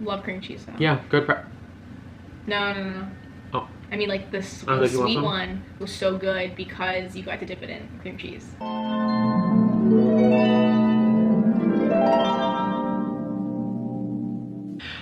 Love cream cheese though. Yeah, good. No. Oh. I mean, like the sweet one was so good because you got to dip it in cream cheese.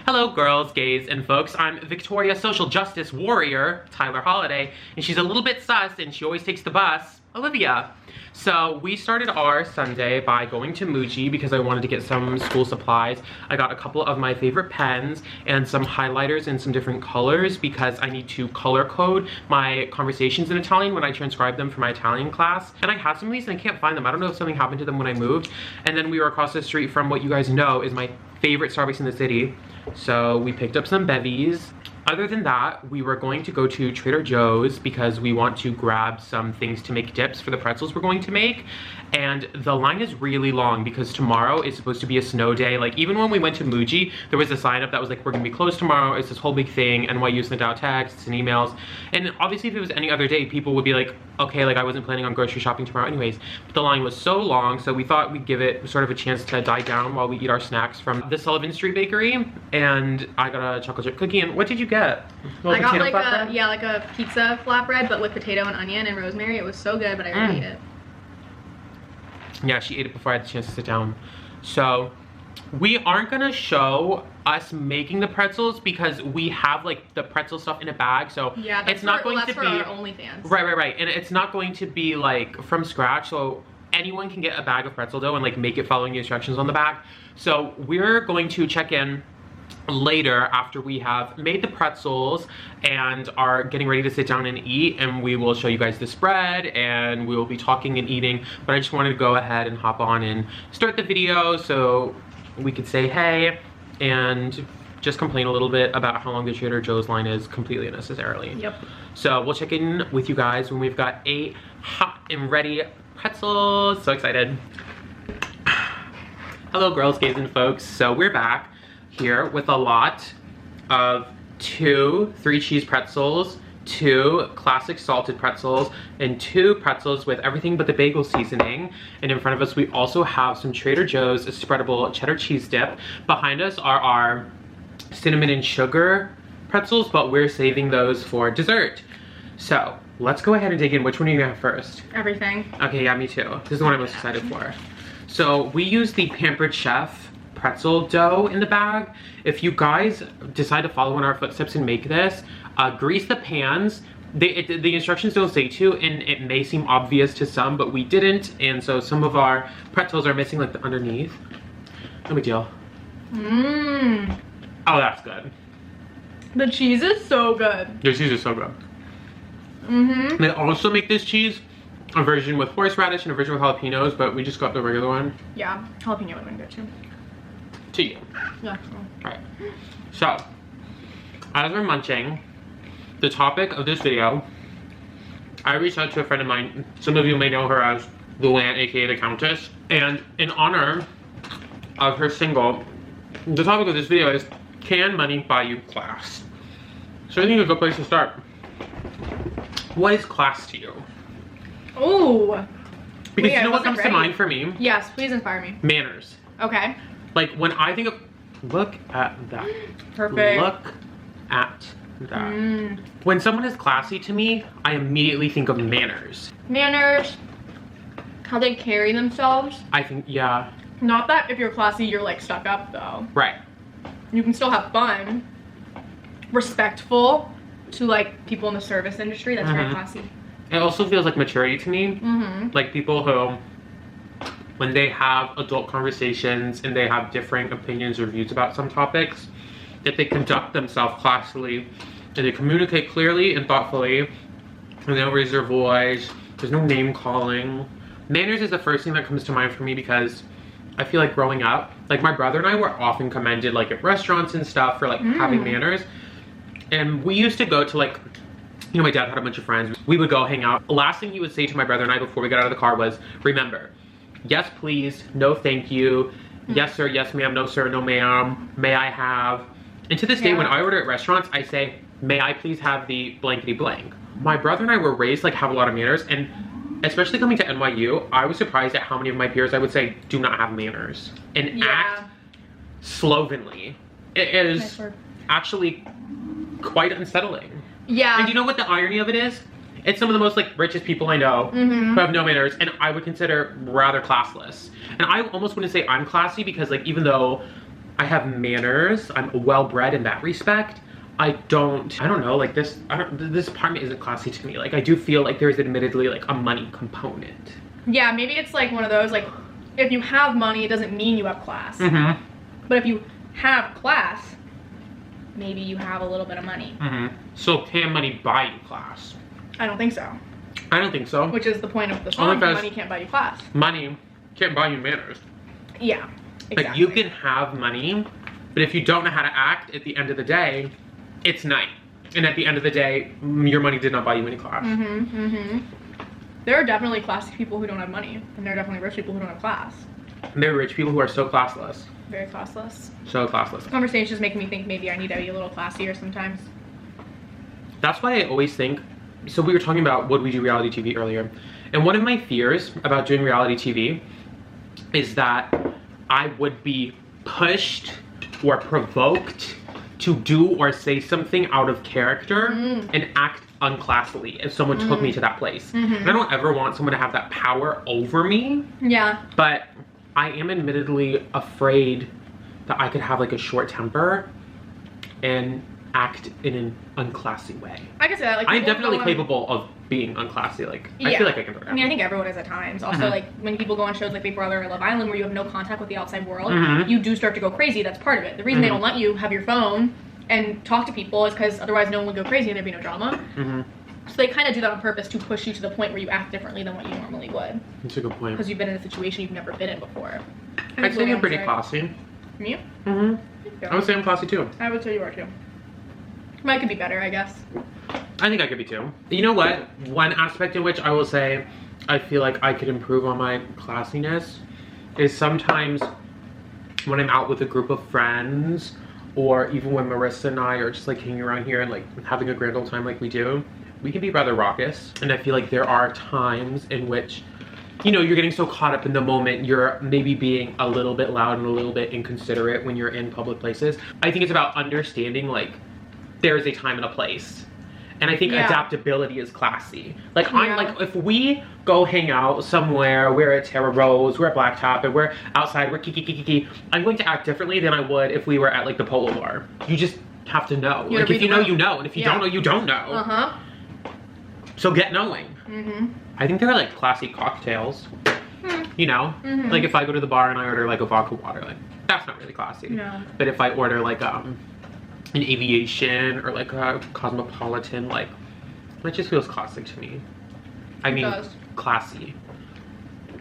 Hello girls, gays, and folks. I'm Victoria social justice warrior, Tyler Holladay, and she's a little bit sus and she always takes the bus, Olivia. So we started our Sunday by going to Muji because I wanted to get some school supplies. I got a couple of my favorite pens and some highlighters in some different colors because I need to color code my conversations in Italian when I transcribe them for my Italian class. And I have some of these and I can't find them. I don't know if something happened to them when I moved. And then we were across the street from what you guys know is my favorite Starbucks in the city. So we picked up some bevies. Other than that, we were going to go to Trader Joe's because we want to grab some things to make dips for the pretzels we're going to make. And the line is really long because tomorrow is supposed to be a snow day. Like even when we went to Muji, there was a sign up that was like, we're gonna be closed tomorrow. It's this whole big thing. NYU sent out texts and emails. And obviously if it was any other day, people would be like, okay, like I wasn't planning on grocery shopping tomorrow anyways. But the line was so long, so we thought we'd give it sort of a chance to die down while we eat our snacks from the Sullivan Street Bakery. And I got a chocolate chip cookie. And what did you get? I got like a pizza flatbread, but with potato and onion and rosemary. It was so good, but I already ate it. Yeah, she ate it before I had the chance to sit down. So we aren't gonna show us making the pretzels because we have like the pretzel stuff in a bag. So yeah, it's not going to be our OnlyFans. Right. And it's not going to be like from scratch. So anyone can get a bag of pretzel dough and like make it following the instructions on the back. So we're going to check in later after we have made the pretzels and are getting ready to sit down and eat, and we will show you guys the spread and we will be talking and eating. But I just wanted to go ahead and hop on and start the video so we could say hey and just complain a little bit about how long the Trader Joe's line is completely unnecessarily. Yep. So we'll check in with you guys when we've got 8 hot and ready pretzels. So excited. Hello girls, gays, and folks. So we're back here with a lot of 2 3-cheese pretzels, 2 classic salted pretzels, and 2 pretzels with everything but the bagel seasoning. And in front of us we also have some Trader Joe's spreadable cheddar cheese dip. Behind us are our cinnamon and sugar pretzels, but we're saving those for dessert. So let's go ahead and dig in. Which one are you gonna have first? Everything. Okay, yeah, me too. This is the one I'm most excited for. So we use the Pampered Chef pretzel dough in the bag. If you guys decide to follow in our footsteps and make this, grease the pans. The instructions don't say to, and it may seem obvious to some, but we didn't, and so some of our pretzels are missing like the underneath. No big deal. Mmm. Oh, that's good. The cheese is so good. The cheese is so good. Mm-hmm. They also make this cheese a version with horseradish and a version with jalapenos, but we just got the regular one. Yeah, jalapeno would have been good too. To you. Yeah. Alright. So, as we're munching, the topic of this video, I reached out to a friend of mine. Some of you may know her as Luann, aka the Countess. And in honor of her single, the topic of this video is, can money buy you class? So I think it's a good place to start. What is class to you? Oh. Because you know what comes to mind for me? Yes, please inspire me. Manners. Okay. Like when I think of, look at that. Perfect. Look at that. When someone is classy to me, I immediately think of manners. Manners, how they carry themselves. I think, yeah. Not that if you're classy, you're like stuck up though. Right. You can still have fun. Respectful to like people in the service industry, that's very classy. It also feels like maturity to me. Like people who, when they have adult conversations and they have different opinions or views about some topics, that they conduct themselves classily and they communicate clearly and thoughtfully, and they don't raise their voice. There's no name calling. Manners is the first thing that comes to mind for me because I feel like growing up, like my brother and I were often commended like at restaurants and stuff for like having manners. And we used to go to like, you know, my dad had a bunch of friends. We would go hang out. The last thing he would say to my brother and I before we got out of the car was, remember, yes please, no thank you, yes sir, yes ma'am, no sir, no ma'am, may I have. And to this day when I order at restaurants, I say, may I please have the blankety blank. My brother and I were raised like have a lot of manners, and especially coming to NYU, I was surprised at how many of my peers I would say do not have manners and act slovenly. It is actually quite unsettling. Yeah. And do you know what the irony of it is? It's some of the most like richest people I know who have no manners, and I would consider rather classless. And I almost wouldn't say I'm classy because like even though I have manners, I'm well bred in that respect. I don't know, like this apartment isn't classy to me. Like I do feel like there's admittedly like a money component. Yeah, maybe it's like one of those like if you have money, it doesn't mean you have class. But if you have class, maybe you have a little bit of money. So can money buy you class? I don't think so. I don't think so. Which is the point of the song, money can't buy you class. Money can't buy you manners. Yeah, exactly. Like you can have money, but if you don't know how to act at the end of the day, it's night. And at the end of the day, your money did not buy you any class. There are definitely classy people who don't have money. And there are definitely rich people who don't have class. And there are rich people who are so classless. Very classless. So classless. This conversation is making me think maybe I need to be a little classier sometimes. That's why I always think, so we were talking about would we do reality TV earlier. And one of my fears about doing reality TV is that I would be pushed or provoked to do or say something out of character and act unclassily if someone took me to that place. And I don't ever want someone to have that power over me. Yeah. But I am admittedly afraid that I could have like a short temper and act in an unclassy way. I can say that. Like, I'm definitely capable of being unclassy. Like, yeah. I feel like I can do that. I mean, I think everyone is at times. Also, like, when people go on shows like Big Brother or Love Island where you have no contact with the outside world, you do start to go crazy. That's part of it. The reason they don't let you have your phone and talk to people is because otherwise no one would go crazy and there'd be no drama. So they kind of do that on purpose to push you to the point where you act differently than what you normally would. That's a good point. Because you've been in a situation you've never been in before. I'd say you're pretty classy. Me? I would say I'm classy too. I would say you are too. Mine could be better, I guess. I think I could be too. You know what? One aspect in which I will say I feel like I could improve on my classiness is sometimes when I'm out with a group of friends, or even when Marissa and I are just like hanging around here and like having a grand old time like we do, we can be rather raucous. And I feel like there are times in which, you know, you're getting so caught up in the moment, you're maybe being a little bit loud and a little bit inconsiderate when you're in public places. I think it's about understanding like there's a time and a place. And I think adaptability is classy. Like I'm like, if we go hang out somewhere, we're at Terra Rose, we're at Blacktop, and we're outside, we're kiki, I'm going to act differently than I would if we were at like the Polo Bar. You just have to know. Like if you know, you know. And if you don't know, you don't know. So get knowing. I think there are like classy cocktails. You know? Like if I go to the bar and I order like a vodka water, like that's not really classy. No. But if I order like an aviation or like a cosmopolitan, like it just feels classic to me. I mean, classy.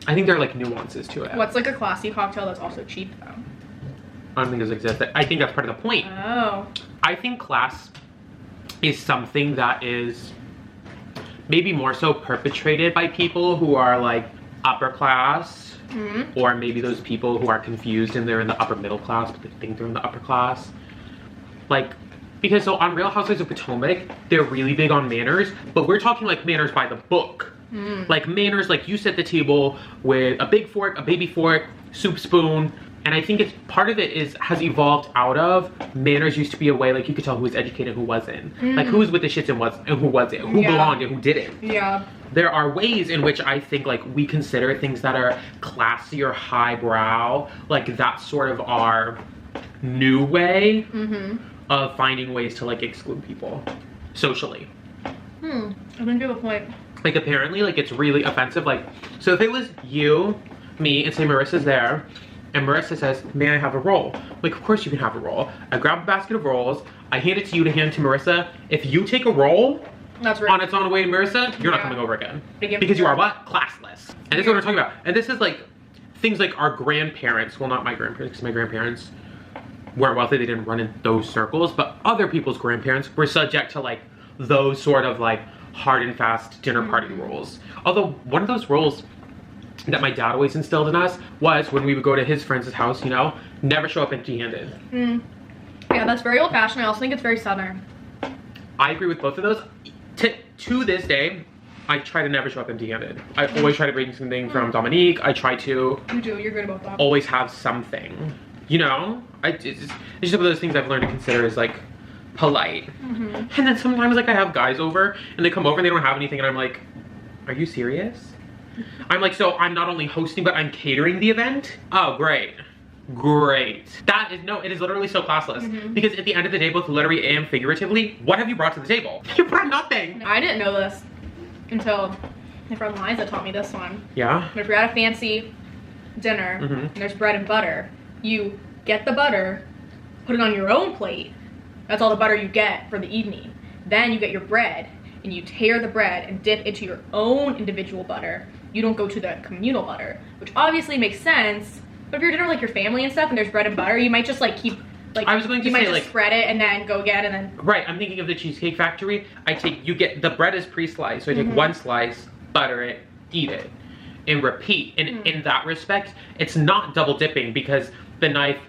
I think there are like nuances to it. What's like a classy cocktail that's also cheap though? I don't think those exist. I think that's part of the point. Oh. I think class is something that is maybe more so perpetrated by people who are like upper class, or maybe those people who are confused and they're in the upper middle class but they think they're in the upper class. Like, because so on Real Housewives of Potomac, they're really big on manners, but we're talking like manners by the book. Like manners, like you set the table with a big fork, a baby fork, soup spoon. And I think it's part of it has evolved out of manners used to be a way like you could tell who was educated, who wasn't. Like who was with the shits and who wasn't, who belonged and who didn't. Yeah. There are ways in which I think like we consider things that are classy or highbrow, like that's sort of our new way of finding ways to like exclude people socially. I think you have a point. Like apparently like it's really offensive. Like, so if it was you, me, and say Marissa's there, and Marissa says, may I have a roll? Like, of course you can have a roll. I grab a basket of rolls, I hand it to you to hand to Marissa. If you take a roll on its own way to Marissa, you're not coming over again. Because you are what? Classless. And this is what we're talking about. And this is like things like our grandparents, well not my grandparents, because my grandparents weren't wealthy, they didn't run in those circles, but other people's grandparents were subject to like those sort of like hard and fast dinner party rules. Although one of those rules that my dad always instilled in us was when we would go to his friend's house, you know, never show up empty-handed. Yeah, that's very old-fashioned. I also think it's very Southern. I agree with both of those. To this day, I try to never show up empty-handed. I always try to bring something from Dominique. I try to... You do, you're good about that. Always have something. You know, it's just one of those things I've learned to consider as like polite. And then sometimes like I have guys over and they come over and they don't have anything and I'm like, are you serious? I'm like, so I'm not only hosting but I'm catering the event? Oh, great. Great. That is, no, it is literally so classless. Because at the end of the day, both literally and figuratively, what have you brought to the table? You brought nothing. I didn't know this until my friend Liza taught me this one. Yeah? If you're at a fancy dinner and there's bread and butter, you get the butter, put it on your own plate. That's all the butter you get for the evening. Then you get your bread and you tear the bread and dip into your own individual butter. You don't go to the communal butter, which obviously makes sense. But if you're dinner like your family and stuff and there's bread and butter, you might just like keep like, I was going to you might say, just like, spread it and then go again and then. Right, I'm thinking of the Cheesecake Factory. You get, the bread is pre-sliced, so I take one slice, butter it, eat it, and repeat. And in that respect, it's not double dipping because the knife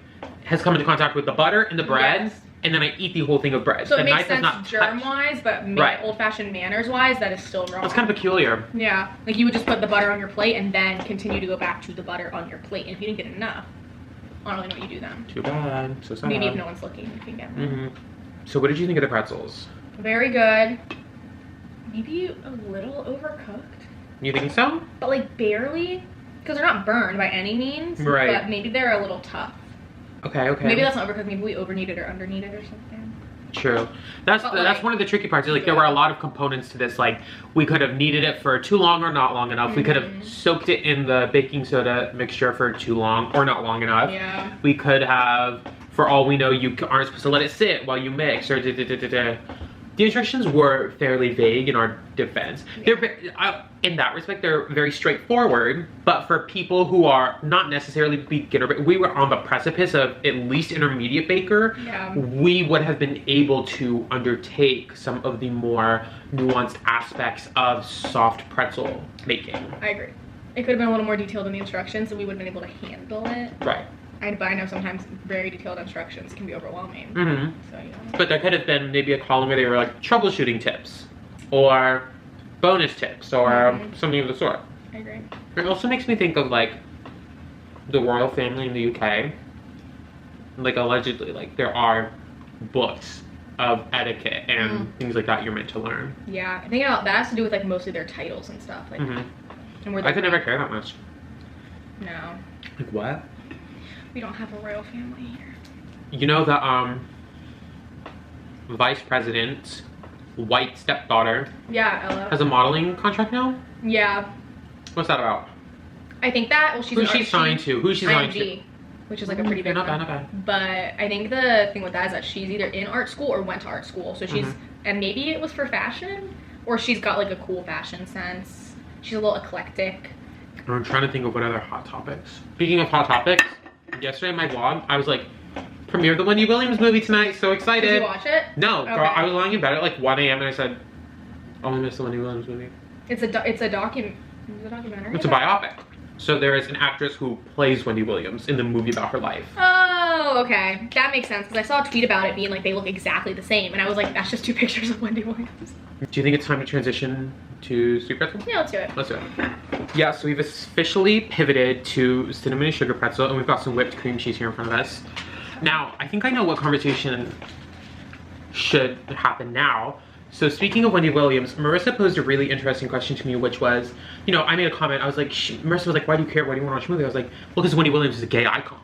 has come into contact with the butter and the bread, and then I eat the whole thing of bread. So the it makes knife sense not germ-wise, but old-fashioned manners-wise, that is still wrong. It's kind of peculiar. Yeah, like you would just put the butter on your plate and then continue to go back to the butter on your plate. And if you didn't get enough, I don't really know what you do then. Too bad. So sad. Maybe if no one's looking, you can get them. So what did you think of the pretzels? Very good. Maybe a little overcooked. You think so? But like barely, because they're not burned by any means. Right. But maybe they're a little tough. Okay, okay. Maybe that's not overcooked. Maybe we over-kneaded or under-kneaded or something. True. That's one of the tricky parts. Like there were a lot of components to this. Like we could have kneaded it for too long or not long enough. We could have soaked it in the baking soda mixture for too long or not long enough. Yeah. We could have, for all we know, you aren't supposed to let it sit while you mix or The instructions were fairly vague in our defense. Yeah. In that respect, they're very straightforward, but for people who are not necessarily beginner, we were on the precipice of at least intermediate baker, we would have been able to undertake some of the more nuanced aspects of soft pretzel making. I agree. It could have been a little more detailed in the instructions and we would have been able to handle it. Right. But I know sometimes very detailed instructions can be overwhelming. So, yeah. But there could have been maybe a column where they were like troubleshooting tips or bonus tips or something of the sort. I agree. It also makes me think of like the royal family in the UK. Like allegedly, like there are books of etiquette and things like that you're meant to learn. Yeah, I think that has to do with like mostly their titles and stuff. Like, and where I could never care that much. No. Like what? We don't have a royal family here. You know the vice president's white stepdaughter Ella has a modeling contract now? Yeah. What's that about? I think that, well, Who's she signed to? Who's she signed to? Which is like a pretty big not one. bad, not bad. But I think the thing with that is that she's either in art school or went to art school. So she's, and maybe it was for fashion, or she's got like a cool fashion sense. She's a little eclectic. I'm trying to think of what other hot topics. Speaking of hot topics, yesterday in my vlog, I was like, premiere the Wendy Williams movie tonight, so excited. Did you watch it? No, girl, I was lying in bed at like 1 a.m. and I said, oh, I missed the Wendy Williams movie. It's a documentary. It's a biopic. So there is an actress who plays Wendy Williams in the movie about her life. Oh, okay. That makes sense, because I saw a tweet about it being like they look exactly the same, and I was like, that's just 2 pictures of Wendy Williams. Do you think it's time to transition to sweet pretzel? Yeah, let's do it. Let's do it. Yeah, so we've officially pivoted to cinnamon and sugar pretzel, and we've got some whipped cream cheese here in front of us. Now, I think I know what conversation should happen now. So speaking of Wendy Williams, Marissa posed a really interesting question to me, which was, you know, I made a comment. I was like, Marissa was like, why do you care? Why do you want to watch a movie? I was like, well, because Wendy Williams is a gay icon.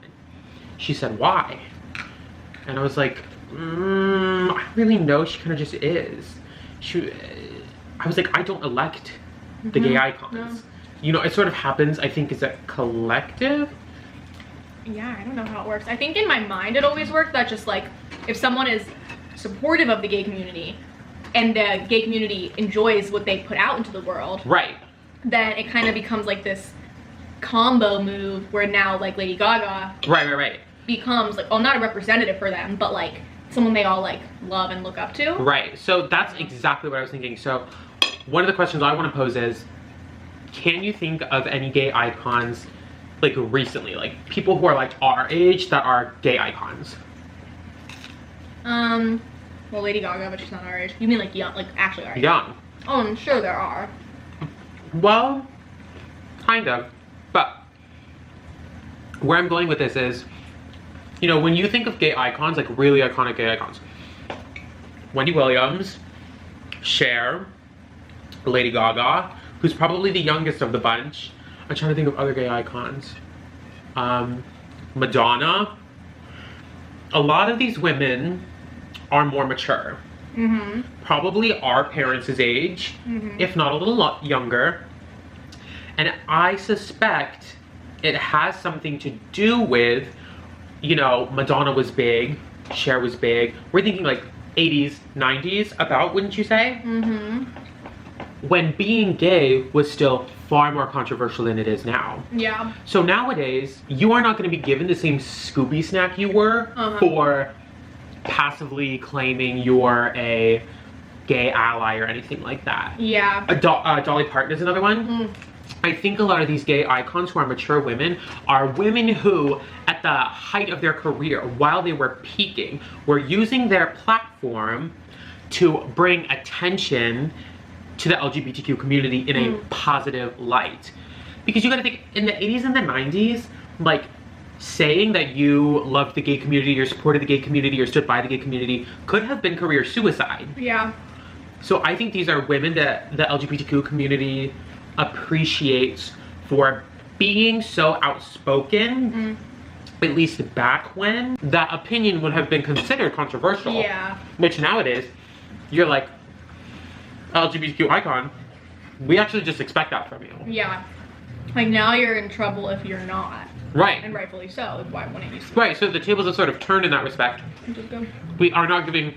She said, why? And I was like, I don't really know. She kind of just is. I was like, I don't elect the gay icons. No. You know, it sort of happens, I think, as a collective. Yeah, I don't know how it works. I think in my mind it always worked that just like, if someone is supportive of the gay community and the gay community enjoys what they put out into the world, right, then it kind of becomes like this combo move where now like Lady Gaga right becomes like, oh, not a representative for them, but like someone they all like love and look up to. Right, so that's exactly what I was thinking. So one of the questions I want to pose is, can you think of any gay icons like recently, like people who are like our age that are gay icons? Well, Lady Gaga, but she's not our age. You mean like young, like actually our age? Young. Oh, I'm sure there are. Well, kind of. But where I'm going with this is, You know, when you think of gay icons, like really iconic gay icons, Wendy Williams, Cher, Lady Gaga, who's probably the youngest of the bunch. I'm trying to think of other gay icons. Madonna. A lot of these women are more mature. Probably our parents' age, if not a little younger. And I suspect it has something to do with, you know, Madonna was big, Cher was big. We're thinking like 80s, 90s about, wouldn't you say? When being gay was still far more controversial than it is now. Yeah. So nowadays, you are not going to be given the same Scooby snack you were for passively claiming you're a gay ally or anything like that. Yeah. Dolly Parton is another one. I think a lot of these gay icons who are mature women are women who, at the height of their career, while they were peaking, were using their platform to bring attention to the LGBTQ community in a positive light. Because you gotta think, in the 80s and the 90s, like, saying that you loved the gay community or supported the gay community or stood by the gay community could have been career suicide. Yeah. So I think these are women that the LGBTQ community appreciates for being so outspoken, at least back when that opinion would have been considered controversial. Yeah. Which nowadays, you're like, LGBTQ icon, we actually just expect that from you. Yeah. Like, now you're in trouble if you're not. Right. And rightfully so. Like, why wouldn't you? Right, so the tables have sort of turned in that respect. Just go. We are not giving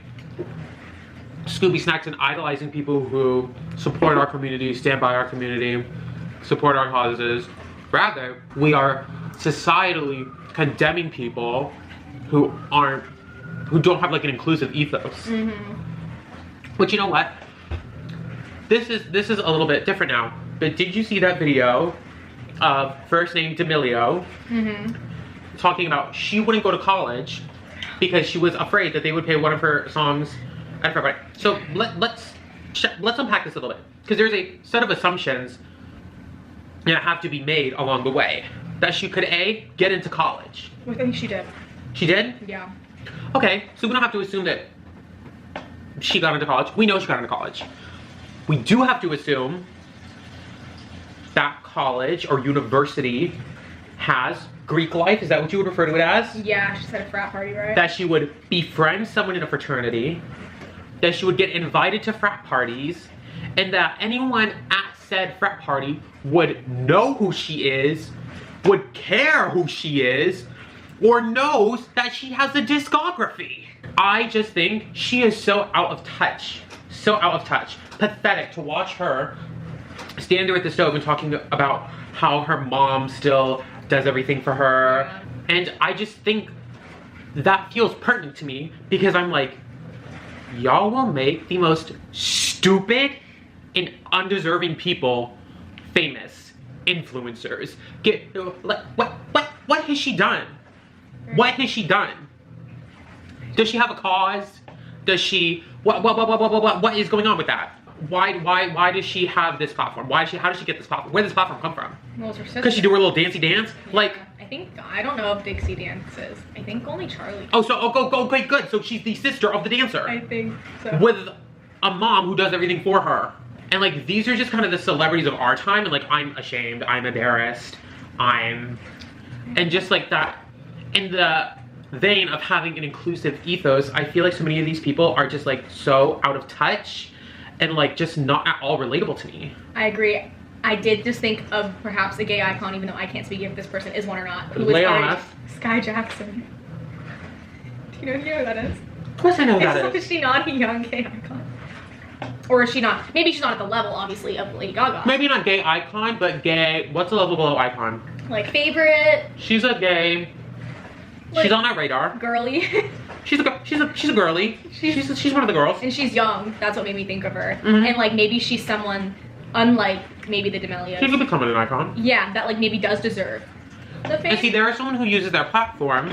Scooby snacks and idolizing people who support our community, stand by our community, support our causes. Rather, we are societally condemning people who don't have like an inclusive ethos. But you know what? This is a little bit different now. But did you see that video of first name Damelio talking about she wouldn't go to college because she was afraid that they would play one of her songs at her party. So let's unpack this a little bit, because there's a set of assumptions that have to be made along the way. That she could A, get into college. I think she did. She did? Yeah. Okay, so we don't have to assume that she got into college. We know she got into college. We do have to assume that college or university has Greek life. Is that what you would refer to it as? Yeah, she said a frat party, right? That she would befriend someone in a fraternity, that she would get invited to frat parties, and that anyone at said frat party would know who she is, would care who she is, or knows that she has a discography. I just think she is so out of touch. So out of touch. Pathetic to watch her stand there at the stove and talking about how her mom still does everything for her. Yeah. And I just think that feels pertinent to me, because I'm like, y'all will make the most stupid and undeserving people famous. Influencers. What has she done? What has she done? Does she have a cause? Does she, what is going on with that? Why does she have this platform? How does she get this platform? Where does this platform come from? Well, it's her sister. Because she do her little dancey dance? Yeah. Like, I don't know if Dixie dances. I think only Charlie. Oh, so, okay, good. So she's the sister of the dancer. I think so. With a mom who does everything for her. And like, these are just kind of the celebrities of our time, and like, I'm ashamed, I'm embarrassed, and just like that, in the vein of having an inclusive ethos, I feel like so many of these people are just like so out of touch and like just not at all relatable to me. I agree. I did just think of perhaps a gay icon, even though I can't speak if this person is one or not. Who Lay on us. Sky Jackson. Do you know who that is? Of course I know who that is. Is she not a young gay icon? Or is she not? Maybe she's not at the level, obviously, of Lady Gaga. Maybe not gay icon, but gay, what's a level below icon? Like favorite. She's a gay, like, she's on our radar. Girly. She's a girly. She's one of the girls. And she's young. That's what made me think of her. And like, maybe she's someone unlike maybe the Damelios. She could become an icon. Yeah, that like maybe does deserve the fame. And see, there are someone who uses their platform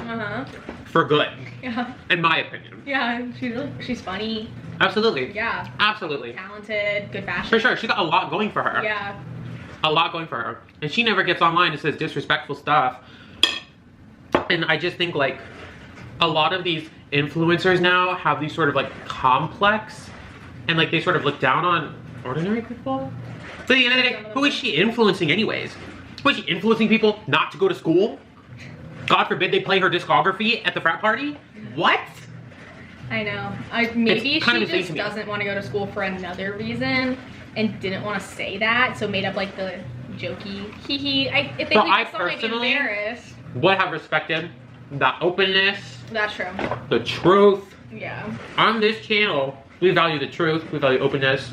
for good. Yeah. In my opinion. Yeah, she's funny. Absolutely. Yeah. Absolutely. Talented, good fashion. For sure, she's got a lot going for her. Yeah. A lot going for her. And she never gets online and says disrespectful stuff. And I just think like, a lot of these influencers now have these sort of like complex, and like they sort of look down on ordinary people. But at the end of the day, who is she influencing anyways? Who is she influencing people not to go to school? God forbid they play her discography at the frat party? What? I know. Maybe she just me. doesn't want to go to school for another reason and didn't want to say that, so made up like the jokey hee hee. If they I might be personally embarrassed. would have respected the openness. That's true. The truth. Yeah. On this channel, we value the truth, we value openness,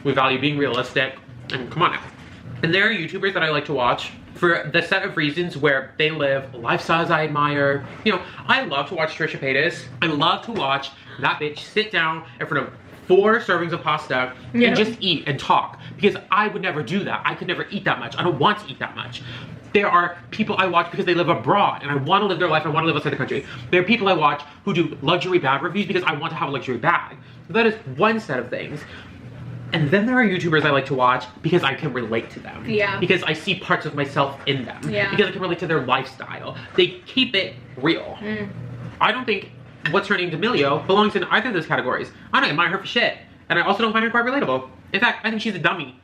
we value being realistic, and come on now. And there are YouTubers that I like to watch for the set of reasons where they live lifestyles I admire. You know, I love to watch Trisha Paytas. I love to watch that bitch sit down in front of 4 servings of pasta and just eat and talk, because I would never do that. I could never eat that much. I don't want to eat that much. There are people I watch because they live abroad and I want to live their life. I want to live outside the country. There are people I watch who do luxury bag reviews because I want to have a luxury bag. So that is one set of things. And then there are YouTubers I like to watch because I can relate to them. Yeah. Because I see parts of myself in them. Yeah. Because I can relate to their lifestyle. They keep it real. I don't think what's her name, Emilio, belongs in either of those categories. I don't admire her for shit. And I also don't find her quite relatable. In fact, I think she's a dummy.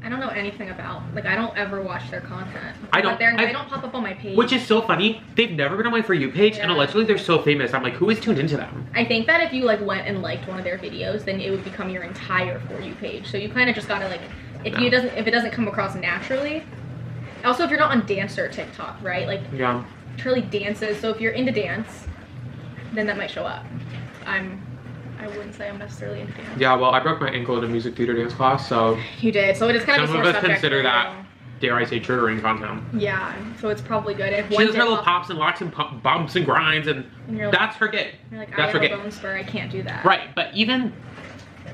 I don't know anything about, like, I don't ever watch their content. I don't. They don't pop up on my page. Which is so funny. They've never been on my For You page, and allegedly they're so famous. I'm like, who is tuned into them? I think that if you, like, went and liked one of their videos, then it would become your entire For You page. So you kind of just gotta, like, if it doesn't come across naturally. Also, if you're not on Dancer TikTok, right? Like, Charlie dances. So if you're into dance, then that might show up. I wouldn't say I'm necessarily into dance. Yeah, well, I broke my ankle in a music theater dance class, so... You did, so it is kind of a sore subject. Some of us consider that, dare I say, triggering content. Yeah, so it's probably good. If she does her little pops and locks and bumps and grinds, and that's her gig. You're like, that's I have a bone spur, I can't do that. Right, but even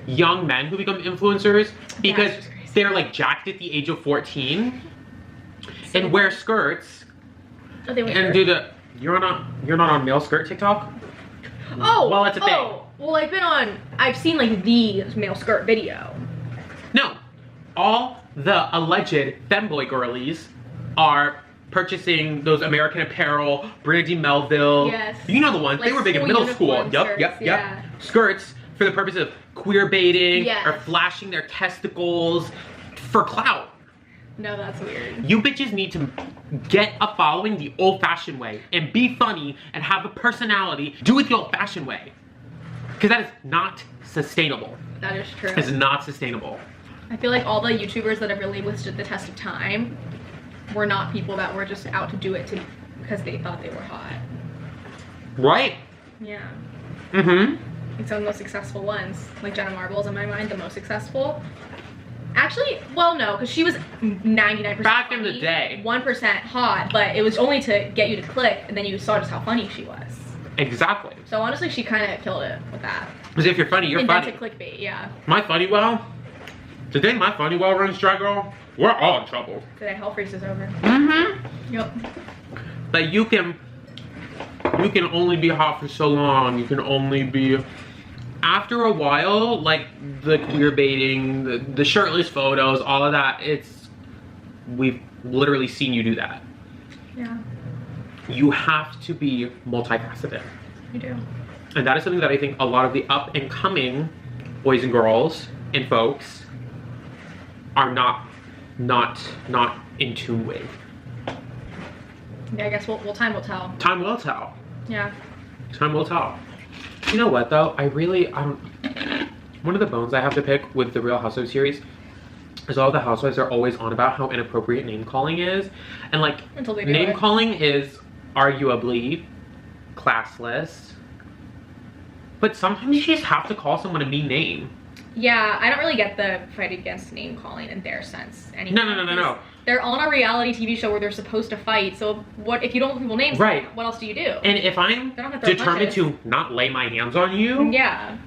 young men who become influencers, because they're like jacked at the age of 14, and wear skirts, and do the... You're not on male skirt TikTok? Oh! Well, it's a thing. Well, I've seen like the male skirt video. No, all the alleged femboy girlies are purchasing those American Apparel, Brandy Melville. Yes. You know the ones, like they were big in middle school. Yep. Skirts for the purpose of queer baiting or flashing their testicles for clout. No, that's weird. You bitches need to get a following the old-fashioned way and be funny and have a personality. Do it the old-fashioned way. Because that is not sustainable. That is true. It's not sustainable. I feel like all the YouTubers that have really withstood the test of time were not people that were just out to do it because they thought they were hot. Right. Yeah. Mm-hmm. And some of the most successful ones, like Jenna Marbles in my mind, the most successful. Actually, well, no, because she was 99% back in the day. 1% hot, but it was only to get you to click, and then you saw just how funny she was. Exactly. So honestly, she kind of killed it with that. Because if you're funny, you're funny. Clickbait, yeah. My funny well, today my funny well runs dry, girl. We're all in trouble. Today hell freeze is over. Mm-hmm. Yep. But you can only be hot for so long. You can only be... After a while, like the queer baiting, the shirtless photos, all of that, we've literally seen you do that. Yeah. You have to be multifaceted. You do. And that is something that I think a lot of the up and coming boys and girls and folks are not in tune with. Yeah, I guess time will tell. Time will tell. Yeah. Time will tell. You know what though? I don't... One of the bones I have to pick with the Real Housewives series is all the housewives are always on about how inappropriate name calling is. And like, name calling is arguably classless. But sometimes you just have to call someone a mean name. Yeah, I don't really get the fight against name calling in their sense anymore. No. They're on a reality TV show where they're supposed to fight, so what if you don't know people's names? Right. What else do you do? And if I'm determined to not lay my hands on you, yeah,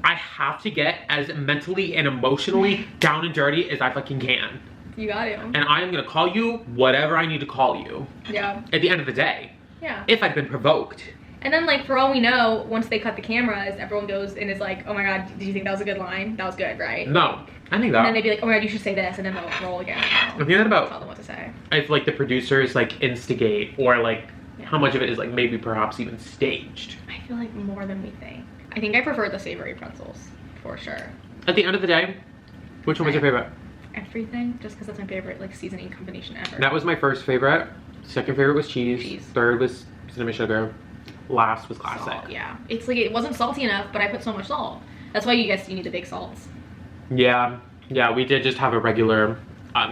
I have to get as mentally and emotionally down and dirty as I fucking can. You got to. And I am gonna call you whatever I need to call you. Yeah. At the end of the day. Yeah. If I've been provoked. And then, like, for all we know, once they cut the cameras, everyone goes and is like, oh my god, did you think that was a good line? That was good, right? No. I think that. And then they'd be like, oh my god, you should say this, and then they'll roll again. I think that about... Tell them what to say. If, like, the producers, like, instigate or, like, how much of it is like maybe perhaps even staged. I feel like more than we think. I think I prefer the savory pretzels, for sure. At the end of the day, which one was your favorite? Everything, just because that's my favorite like seasoning combination ever. That was my first favorite. Second favorite was cheese. Third was cinnamon sugar. Last was classic. Salt, yeah. It's like, it wasn't salty enough, but I put so much salt. That's why you need the big salts. Yeah, we did just have a regular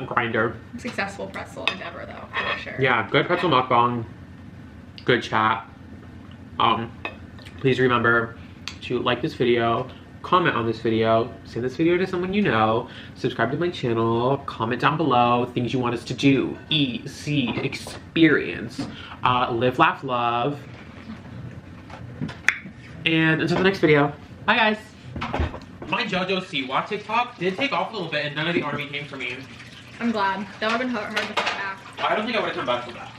grinder. Successful pretzel endeavor though, for sure. Yeah, good pretzel mukbang. Good chat. Please remember to like this video, comment on this video, send this video to someone you know, subscribe to my channel, comment down below things you want us to do, eat, see, experience, live, laugh, love. And until the next video, bye guys. My JoJo Siwa TikTok did take off a little bit and none of the army came for me. I'm glad. That would have been hard to come back. I don't think I would have come back for that.